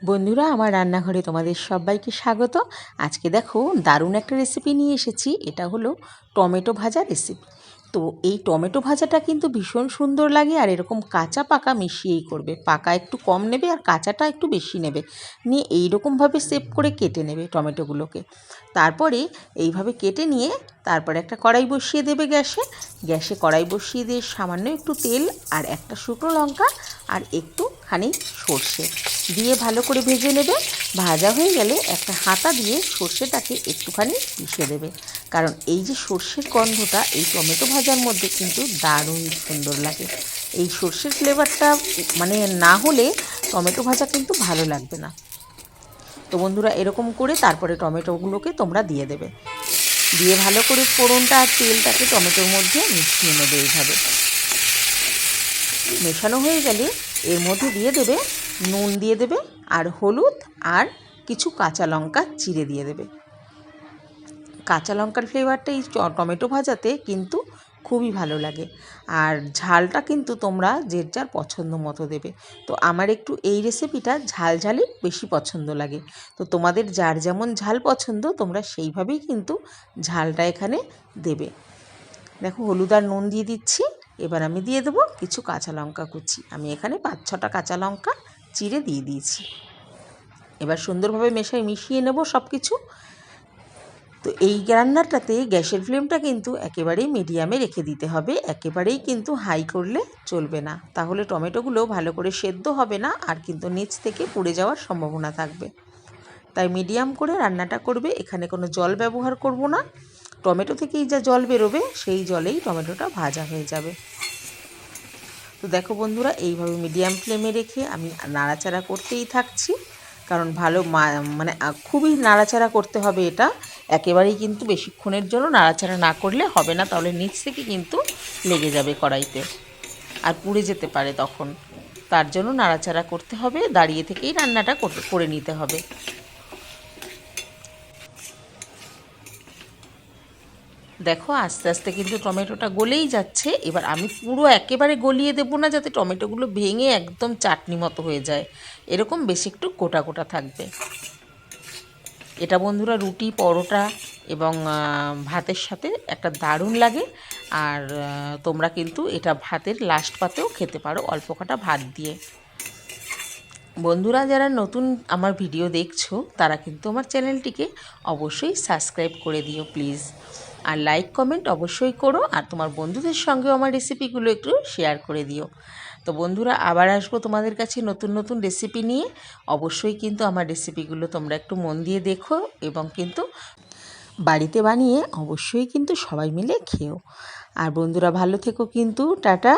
বন্ধুরা, আমার রান্নাঘরে তোমাদের সবাইকে স্বাগত। আজকে দেখো দারুণ একটা রেসিপি নিয়ে এসেছি। এটা হলো টমেটো ভাজা রেসিপি। তো এই টমেটো ভাজাটা কিন্তু ভীষণ সুন্দর লাগে, আর এরকম কাঁচা পাকা মিশিয়েই করবে। পাকা একটু কম নেবে আর কাঁচাটা একটু বেশি নেবে, নিয়ে এইরকমভাবে সেভ করে কেটে নেবে টমেটোগুলোকে। তারপরে এইভাবে কেটে নিয়ে তারপরে একটা কড়াই বসিয়ে দেবে গ্যাসে কড়াই বসিয়ে দিয়ে সামান্য একটু তেল আর একটা শুকনো লঙ্কা আর একটুখানি সর্ষে দিয়ে ভালো করে ভেজে নেবে। ভাজা হয়ে গেলে একটা হাতা দিয়ে সর্ষেটাকে একটুখানি মিশিয়ে দেবে, কারণ এই যে সর্ষের গন্ধটা এই টমেটো ভাজার মধ্যে কিন্তু দারুণ সুন্দর লাগে। এই সর্ষের ফ্লেভারটা মানে না হলে টমেটো ভাজা কিন্তু ভালো লাগবে না। তো বন্ধুরা, এরকম করে তারপরে টমেটোগুলোকে তোমরা দিয়ে দেবে, দিয়ে ভালো করে ফোড়নটা আর তেলটাকে টমেটোর মধ্যে মিশিয়ে নেবে। এইভাবে মেশানো হয়ে গেলে এর মধ্যে দিয়ে দেবে নুন, দিয়ে দেবে আর হলুদ, আর কিছু কাঁচা লঙ্কা চিড়ে দিয়ে দেবে। কাঁচা লঙ্কার ফ্লেভারটা এই টমেটো ভাজাতে কিন্তু খুবই ভালো লাগে। আর ঝালটা কিন্তু তোমরা যে যার পছন্দ মতো দেবে। তো আমার একটু এই রেসিপিটা ঝালঝালি বেশি পছন্দ লাগে। তো তোমাদের যার যেমন ঝাল পছন্দ তোমরা সেইভাবেই কিন্তু ঝালটা এখানে দেবে। দেখো, হলুদ আর নুন দিয়ে দিচ্ছি। এবার আমি দিয়ে দেবো কিছু কাঁচা লঙ্কা কুচি। আমি এখানে 5-6টা কাঁচা লঙ্কা চিড়ে দিয়ে দিয়েছি। এবার সুন্দরভাবে মিশিয়ে নেব সব কিছু। তো এই রান্নাটাতে গ্যাসের ফ্লেমটা কিন্তু একেবারেই মিডিয়ামে রেখে দিতে হবে, একেবারেই কিন্তু হাই করলে চলবে না, তাহলে টমেটোগুলো ভালো করে সেদ্ধ হবে না আর কিন্তু নিচ থেকে পুড়ে যাওয়ার সম্ভাবনা থাকবে। তাই মিডিয়াম করে রান্নাটা করবে। এখানে কোনো জল ব্যবহার করব না, টমেটো থেকেই যা জল বেরোবে সেই জলেই টমেটোটা ভাজা হয়ে যাবে। তো দেখো বন্ধুরা, এইভাবে মিডিয়াম ফ্লেমে রেখে আমি নাড়াচাড়া করতেই থাকছি, কারণ মানে খুবই নাড়াচাড়া করতে হবে এটা। একেবারেই কিন্তু বেশিক্ষণের জন্য নাড়াচাড়া না করলে হবে না, তাহলে নিচ থেকে কিন্তু লেগে যাবে কড়াইতে আর পুড়ে যেতে পারে তখন। তার জন্য নাড়াচাড়া করতে হবে, দাঁড়িয়ে থেকেই রান্নাটা করে নিতে হবে। দেখো, আস্তে আস্তে কিন্তু টমেটোটা গলেই যাচ্ছে। এবার আমি পুরো একেবারে গলিয়ে দেবো না, যাতে টমেটোগুলো ভেঙে একদম চাটনি মতো হয়ে যায়। এরকম বেশি একটু গোটা গোটা থাকবে। এটা বন্ধুরা রুটি, পরোটা এবং ভাতের সাথে একটা দারুণ লাগে। আর তোমরা কিন্তু এটা ভাতের লাস্ট পাতেও খেতে পারো, অল্প কটা ভাত দিয়ে। বন্ধুরা, যারা নতুন আমার ভিডিও দেখছো তারা কিন্তু আমার চ্যানেলটিকে অবশ্যই সাবস্ক্রাইব করে দিও প্লিজ। আর লাইক কমেন্ট অবশ্যই করো, আর তোমার বন্ধুদের সঙ্গেও আমার রেসিপিগুলো একটু শেয়ার করে দিও। তো বন্ধুরা, আবার আসবো তোমাদের কাছে নতুন নতুন রেসিপি নিয়ে। অবশ্যই কিন্তু আমার রেসিপিগুলো তোমরা একটু মন দিয়ে দেখো, এবং কিন্তু বাড়িতে বানিয়ে অবশ্যই কিন্তু সবাই মিলে খেও। আর বন্ধুরা, ভালো থেকো কিন্তু। টাটা।